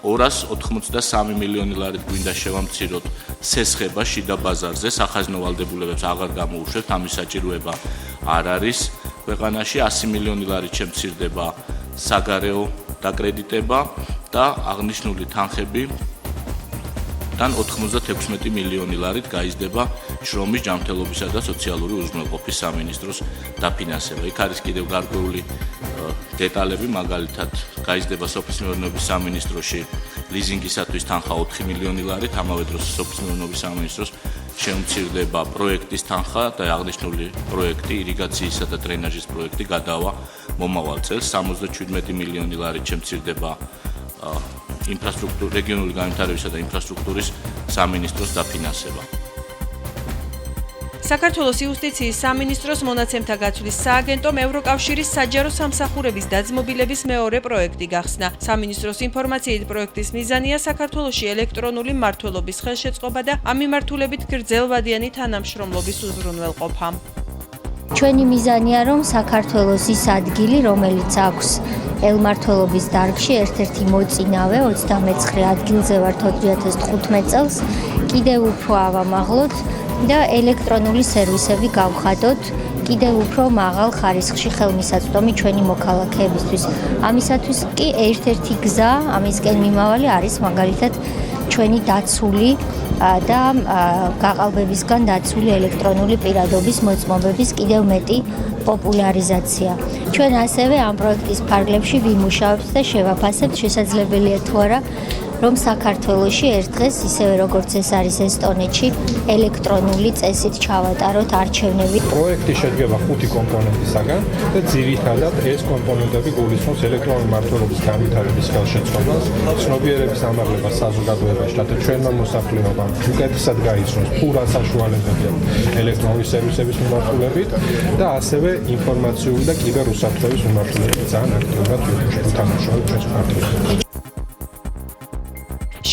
[SPEAKER 29] 283 მილიონი ლარით გვინდა შევამციროთ სესხება შიდა ბაზარზე, სახაზინო ვალდებულებებს აღარ გამოუშვებთ, ამის საჭიროება არ არის. ქვეყანაში 100 მილიონი ლარით შემცირდება საგარეო დაკრედიტება და აღნიშნული თანხები თან 96 მილიონი ლარით გაიზრდება შრომის ჯანმრთელობისა და სოციალური უზრუნველყოფის სამინისტროს დაფინანსება. იქ არის კიდევ გარკვეული დეტალები, მაგალითად გაიზრდება სოფლის მეურნეობის სამინისტროში ლიზინგისათვის თანხა 4 მილიონი ლარით, ამავე დროს სოფლის მეურნეობის სამინისტროს შეუმცირდება პროექტის თანხა და აღნიშნული პროექტი, ირიგაციისა და დრენაჟის პროექტი გადავა მომავალ წელს. 77 მილიონი ლარით შემცირდება რეგიონული განვითარებისა და ინფრასტრუქტურის სამინისტროს დაფინანსება.
[SPEAKER 26] საქართველოს იუსტიციის სამინისტროს მონაცემთა გაცვლის სააგენტომ ევროკავშირის საჯარო სამსახურების დაძმობილების მეორე პროექტი გახსნა. სამინისტროს ინფორმაციით პროექტის მიზანია საქართველოში ელექტრონული მმართველობის ხელშეწყობა და ამ მიმართულებით გრძელვადიანი თანამშრომლობის უზრუნველყოფა.
[SPEAKER 6] ჩვენი მიზანია, რომ საქართველოს ის ადგილი, რომელიც აქვს ელმმართველობის დარგში, ერთ-ერთი მოწინავე 29 ადგილზე ვართ 2015 წელს, კიდევ უფრო ავამაღლოთ და ელექტრონული სერვისები გავხადოთ კიდევ უფრო მაღალ ხარისხში ხელმისაწვდომი ჩვენი მოქალაქეებისთვის. ამისათვის კი ერთ-ერთი გზა ამისკენ მიმავალი არის მაგალითად ჩვენი დაცული და გაყალბებისგან დაცული ელექტრონული პირადობის მოწმობების კიდევ მეტი პოპულარიზაცია. ჩვენ ასევე ამ პროექტის ფარგლებში ვიმუშავებთ და შევაფასებთ შესაძლებელია თუ არა რომ საქართველოში ერთ დღეს ისევე როგორც ეს არის ესტონეთში ელექტრონული წესით ჩავატაროთ არჩევნები.
[SPEAKER 14] პროექტი შედგება 5 კომპონენტისაგან და ძირითადად ეს კომპონენტები გულისხმობს ელექტრონული მმართველობის განვითარების ხელშეწყობას, ცნობიერების ამაღლებას საზოგადოებაში და ჩვენმა მოსახლეობამ უკეთესად გაიცნოს თუ რა საშუალებები აქვს ელექტრონული სერვისების მიმართულებით და ასევე ინფორმაციული და კიბერუსაფრთხოების მიმართულებით ძალიან აქტიურად უთამაშავთ ჩვენს პარტნიორებს.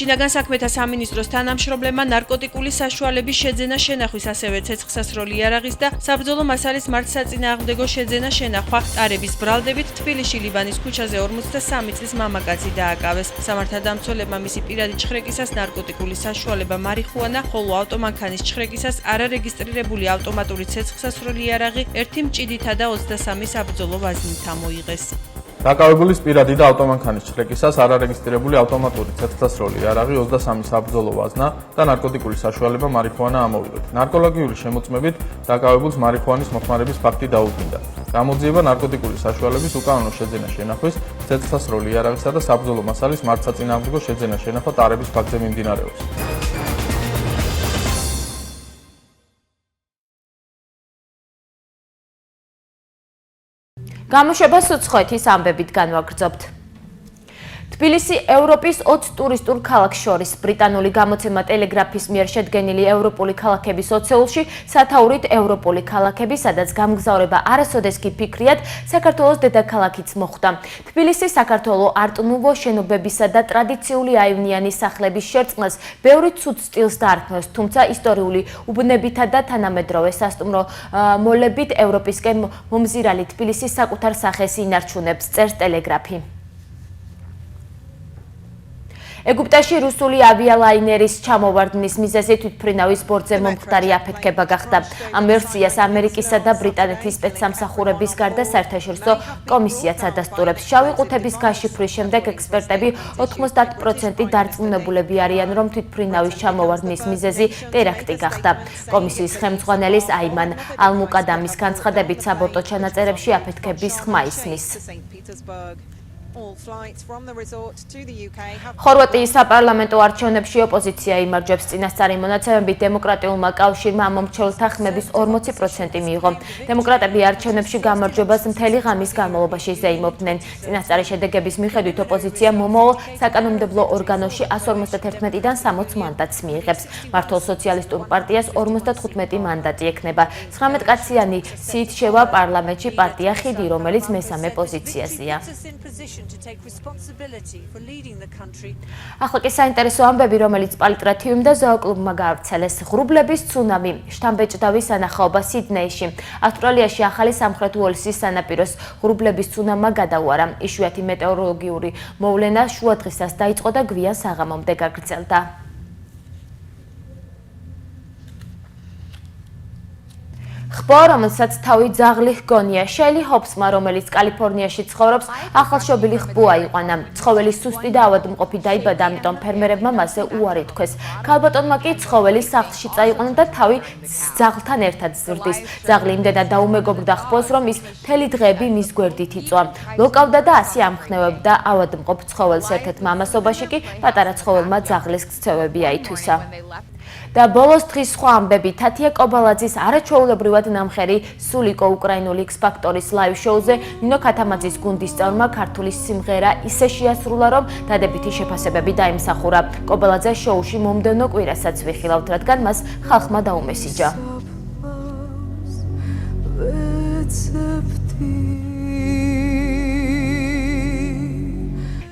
[SPEAKER 26] შინაგან საქმეთა სამინისტროს თანამშრომლებმა ნარკოტიკული საშუალების შეძენა შენახვის, ასევე ცეცხლსასროლი იარაღის და საბრძოლო მასალის მართლსაწინააღმდეგო შეძენა შენახვა ტარების ბრალდებით თბილისში ლიბანის ქუჩაზე 53 წლის მამაკაცი დააკავეს. სამართალდამცველებმა მისი პირადი ჩხრეკისას ნარკოტიკული საშუალება მარიხუანა, ხოლო ავტომანქანის ჩხრეკისას არარეგისტრირებული ავტომატური ცეცხლსასროლი იარაღი 1 მჭიდითა და 23 საბრძოლო ვაზნით ამოიღეს.
[SPEAKER 14] დაკავებულის პირადი და ავტომანქანის ჩხრეკისას არარეგისტრირებული ავტომატური ცეცხლსასროლი იარაღი 23 საბრძოლო ვაზნა და ნარკოტიკული საშუალება მარიხუანა ამოვიღეთ. ნარკოლოგიური შემოწმებით დაკავებულს მარიხუანის მოხმარების ფაქტი დაუდგინდა. გამოძიება ნარკოტიკული საშუალების უკანონო შეძენა შენახვის, ცეცხლსასროლი იარაღისა და საბრძოლო მასალის მართლსაწინააღმდეგო შეძენა შენახვა ტარების ფაქტზე მიმდინარეობს.
[SPEAKER 1] გამოშვებას უცხოეთის ამბებით განვაგრძობთ. თბილისი ევროპის 20 ტურისტულ ქალაქს შორის ბრიტანული გამოცემა ტელეგრაფის მიერ შედგენილი ევროპული ქალაქების ოცეულში სათაურით ევროპული ქალაქები, სადაც გამგზავრება არასოდეს კი ფიქრიათ, საქართველოს დედაქალაქიც მოხვდა. თბილისი საქართველო არტ-ნუვო შენობებისა და ტრადიციული აივნიანი სახლების შერწყმას ბევრი ცუდ სტილს დაარქმევს, თუმცა ისტორიული უბნებითა და თანამედროვე სასტუმრო მოლებით ევროპისკენ მომზირალი თბილისი საკუთარ სახეს ინარჩუნებს, წერს ტელეგრაფი. ეგვიპტეში რუსული ავიალაინერის ჩამოვარდნის მიზეზი თვითმფრინავის ბორტზე მომხდარი აფეთქება გახდა. ამ ვერსიას ამერიკისა და ბრიტანეთის სპეცსამსახურების გარდა საერთაშორისო კომისიაც ადასტურებს. შავი ყუთების გაშიფვრის შემდეგ ექსპერტები 90% დარწმუნებულები არიან, რომ თვითმფრინავის ჩამოვარდნის მიზეზი ტერაქტი გახდა. კომისიის ხელმძღვანელის აიმან ალ-მუკადამის განცხადებით საბორტო ჩანაწერებში აფეთქების ხმა ისმის. ხორვატიის საპარლამენტო არჩევნებში ოპოზიცია იმარჯვებს. წინასწარი მონაცემებით დემოკრატიულმა კავშირმა ამ მომრჩევლთა ხმების 40% მიიღო. დემოკრატები არჩევნებში გამარჯვებას მთელი ღამის განმავლობაში ზეიმობდნენ. წინასწარი შედეგების მიხედვით ოპოზიცია მომავალ საკანონმდებლო ორგანოში 151-დან 60 მანდატს მიიღებს. მართლ სოციალისტურ პარტიას 55 მანდატი ექნება. 19 კაციანი სიით შევა პარლამენტში პარტია ხიდი, რომელიც მესამე პოზიციაზეა. ახლა კი საინტერესო ამბები, რომელიც პალიტრათიუმ და ზოოკლუბმა გაავრცელეს. ღრუბლების ცუნამი, შთამბეჭდავი სანახაობა სიდნეიში. ავსტრალიაში ახალი სამხრეთ უელსის სანაპიროს ღრუბლების ცუნამმა გადაუარა. იშვიათი მეტეოროლოგიური მოვლენა შუადღისას დაიწყო და გვიან საღამომდე ხბო, რომელსაც თავი ძაღლი ჰგონია. შეილი ჰოპსმა, რომელიც კალიფორნიაში ცხოვრობს, ახალშობილი ხბო აიყვანა. ცხოველი სუსტი და ავადმყოფი დაიბადა, ამიტომ ფერმერებმა მასზე უარი თქვეს. ქალბატონმა კი ცხოველი სახლში წაიყვანა და თავი ძაღლთან ერთად ზრდის. ძაღლი იმდენად დაუმეგობრდა ხბოს, რომ ის მთელი დღეები მის გვერდით იწვა. ლოკავდა და ასე ამხნევებდა ავადმყოფ ცხოველს. ერთ-ერთ მამასობაში კი პატარა ცხოველმა ძაღლის ქცევები აითვისა. და ბოლოს დღის სხვა ამბები. თათია კობალაძის არაჩვეულებრივად ნამხერი სულიკო უკრაინული X-Factor-ის ლაივ შოუზე ნინო ქათამაძის გუნდის წევრმა ქართული სიმღერა ისე შეასრულა, რომ დადებითი შეფასებები დაიმსახურა. კობალაძე შოუში მომდევნო კვირასაც ვიხილავთ, რადგან მას ხალხმა დაუმესიჯა.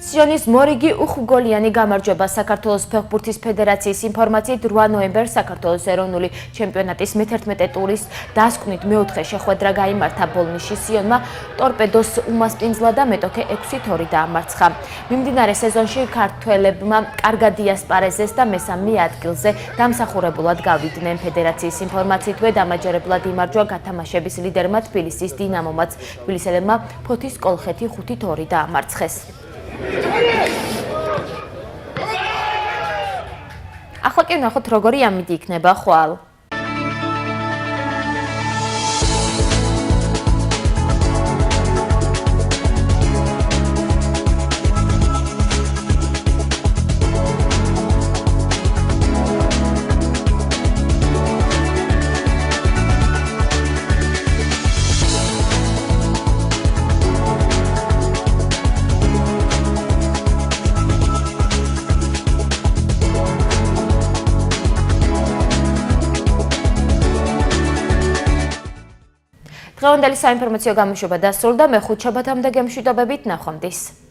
[SPEAKER 1] სიონის მორიგი უხუგოლიანი გამარჯვება საქართველოს ფეხბურთის ფედერაციის ინფორმაციით 8 ნოემბერს საქართველოს ეროვნული ჩემპიონატის მე-11 ტურის დასკვნით მეოთხე შეხვედრა გაიმართა ბოლნიში. სიონმა ტორპედოს უმასპინძლა და მეტოქე 6-2 დაამარცხა. მიმდინარე სეზონში ქართველებმა კარგად იასპარეზეს და მესამე ადგილზე დამსახურებულად გავიდნენ. ფედერაციის ინფორმაციითვე დამაჯერებლად იმარჯვა გათამაშების ლიდერმა თბილისის დინამომაც. თბილისელებმა ფოთის კოლხეთი 5-2 დაამარცხეს. ახლა კი ვნახოთ როგორი ამინდი იქნება ხვალ. დღევანდელი საინფორმაციო გამოშვება დასრულდა. მე ხუთშაბათამდე გემშვიდობებით, ნახვამდის.